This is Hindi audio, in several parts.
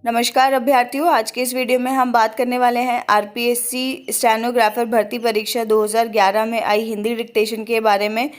नमस्कार अभ्यर्थियों, आज के इस वीडियो में हम बात करने वाले हैं आरपीएससी स्टेनोग्राफर भर्ती परीक्षा 2011 में आई हिंदी डिक्टेशन के बारे में।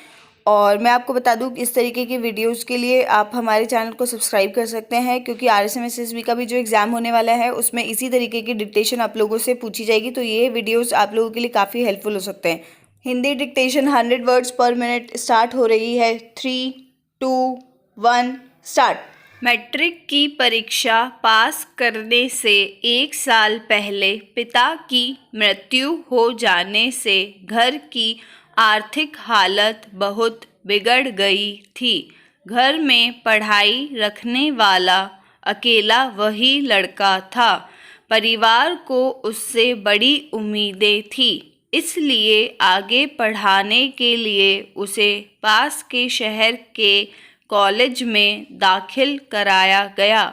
और मैं आपको बता दूं कि इस तरीके की वीडियोस के लिए आप हमारे चैनल को सब्सक्राइब कर सकते हैं, क्योंकि आरएसएमएसएसबी का भी जो एग्ज़ाम होने वाला है उसमें इसी तरीके की डिक्टेशन आप लोगों से पूछी जाएगी। तो ये वीडियोज़ आप लोगों के लिए काफ़ी हेल्पफुल हो सकते हैं। हिंदी डिक्टेशन 100 वर्ड्स पर मिनट स्टार्ट हो रही है। 3, 2, 1 स्टार्ट। मैट्रिक की परीक्षा पास करने से 1 साल पहले पिता की मृत्यु हो जाने से घर की आर्थिक हालत बहुत बिगड़ गई थी। घर में पढ़ाई रखने वाला अकेला वही लड़का था। परिवार को उससे बड़ी उम्मीदें थी, इसलिए आगे पढ़ाने के लिए उसे पास के शहर के कॉलेज में दाखिल कराया गया,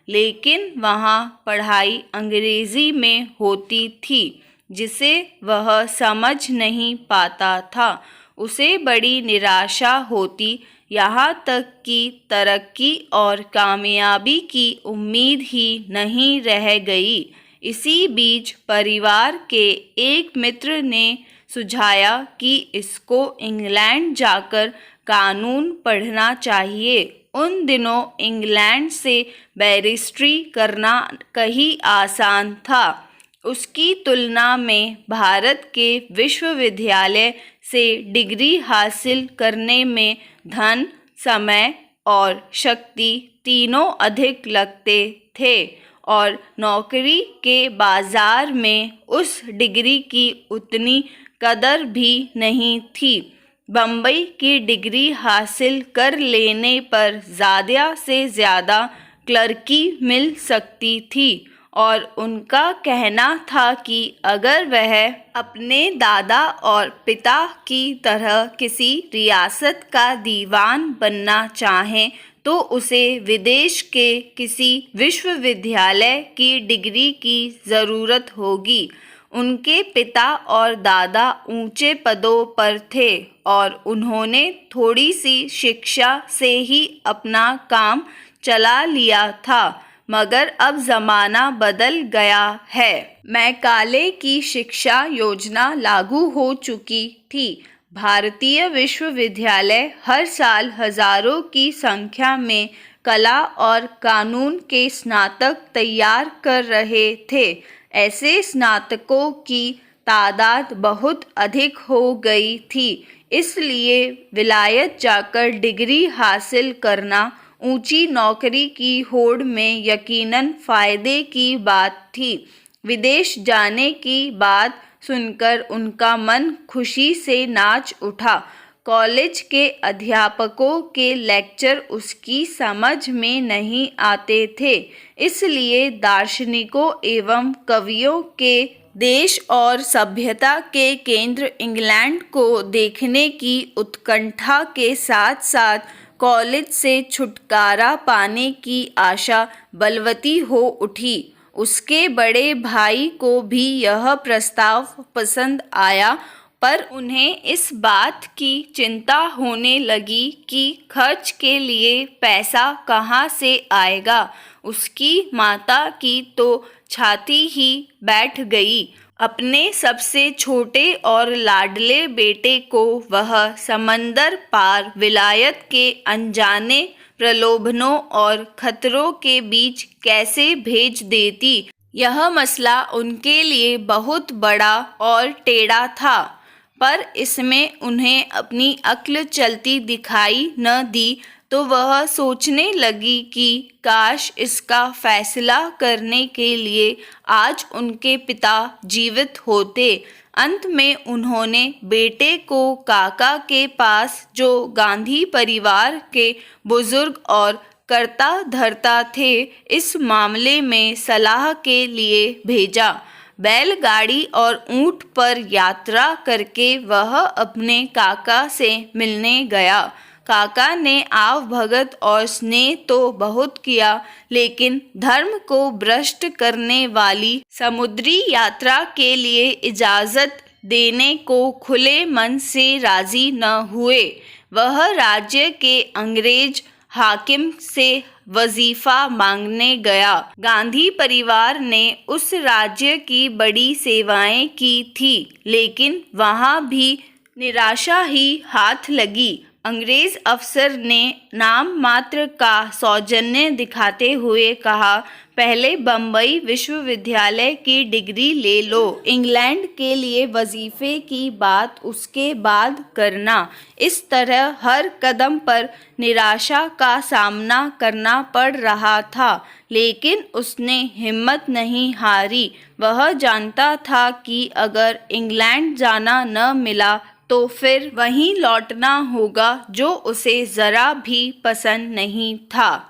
लेकिन वहाँ पढ़ाई अंग्रेज़ी में होती थी, जिसे वह समझ नहीं पाता था। उसे बड़ी निराशा होती, यहाँ तक कि तरक्की और कामयाबी की उम्मीद ही नहीं रह गई। इसी बीच परिवार के एक मित्र ने सुझाया कि इसको इंग्लैंड जाकर कानून पढ़ना चाहिए। उन दिनों इंग्लैंड से बैरिस्ट्री करना कहीं आसान था। उसकी तुलना में भारत के विश्वविद्यालय से डिग्री हासिल करने में धन, समय और शक्ति तीनों अधिक लगते थे, और नौकरी के बाज़ार में उस डिग्री की उतनी कदर भी नहीं थी। बम्बई की डिग्री हासिल कर लेने पर ज़्यादा से ज़्यादा क्लर्की मिल सकती थी, और उनका कहना था कि अगर वह अपने दादा और पिता की तरह किसी रियासत का दीवान बनना चाहें तो उसे विदेश के किसी विश्वविद्यालय की डिग्री की ज़रूरत होगी। उनके पिता और दादा ऊंचे पदों पर थे और उन्होंने थोड़ी सी शिक्षा से ही अपना काम चला लिया था, मगर अब ज़माना बदल गया है। मैकाले की शिक्षा योजना लागू हो चुकी थी। भारतीय विश्वविद्यालय हर साल हज़ारों की संख्या में कला और कानून के स्नातक तैयार कर रहे थे। ऐसे स्नातकों की तादाद बहुत अधिक हो गई थी, इसलिए विलायत जाकर डिग्री हासिल करना ऊंची नौकरी की होड़ में यकीनन फ़ायदे की बात थी। विदेश जाने की बात सुनकर उनका मन खुशी से नाच उठा। कॉलेज के अध्यापकों के लेक्चर उसकी समझ में नहीं आते थे, इसलिए दार्शनिकों एवं कवियों के देश और सभ्यता के केंद्र इंग्लैंड को देखने की उत्कंठा के साथ साथ कॉलेज से छुटकारा पाने की आशा बलवती हो उठी। उसके बड़े भाई को भी यह प्रस्ताव पसंद आया, पर उन्हें इस बात की चिंता होने लगी कि खर्च के लिए पैसा कहाँ से आएगा। उसकी माता की तो छाती ही बैठ गई। अपने सबसे छोटे और लाडले बेटे को वह समंदर पार विलायत के अनजाने प्रलोभनों और खतरों के बीच कैसे भेज देती, यह मसला उनके लिए बहुत बड़ा और टेढ़ा था। पर इसमें उन्हें अपनी अक्ल चलती दिखाई न दी, तो वह सोचने लगी कि काश इसका फैसला करने के लिए आज उनके पिता जीवित होते। अंत में उन्होंने बेटे को काका के पास, जो गांधी परिवार के बुजुर्ग और कर्ता धर्ता थे, इस मामले में सलाह के लिए भेजा। बैलगाड़ी और ऊंट पर यात्रा करके वह अपने काका से मिलने गया। काका ने आव भगत और स्नेह तो बहुत किया, लेकिन धर्म को भ्रष्ट करने वाली समुद्री यात्रा के लिए इजाज़त देने को खुले मन से राजी न हुए। वह राज्य के अंग्रेज हाकिम से वजीफा मांगने गया। गांधी परिवार ने उस राज्य की बड़ी सेवाएं की थी, लेकिन वहां भी निराशा ही हाथ लगी। अंग्रेज अफसर ने नाम मात्र का सौजन्य दिखाते हुए कहा, पहले बम्बई विश्वविद्यालय की डिग्री ले लो, इंग्लैंड के लिए वजीफे की बात उसके बाद करना। इस तरह हर कदम पर निराशा का सामना करना पड़ रहा था, लेकिन उसने हिम्मत नहीं हारी। वह जानता था कि अगर इंग्लैंड जाना न मिला तो फिर वहीं लौटना होगा, जो उसे ज़रा भी पसंद नहीं था।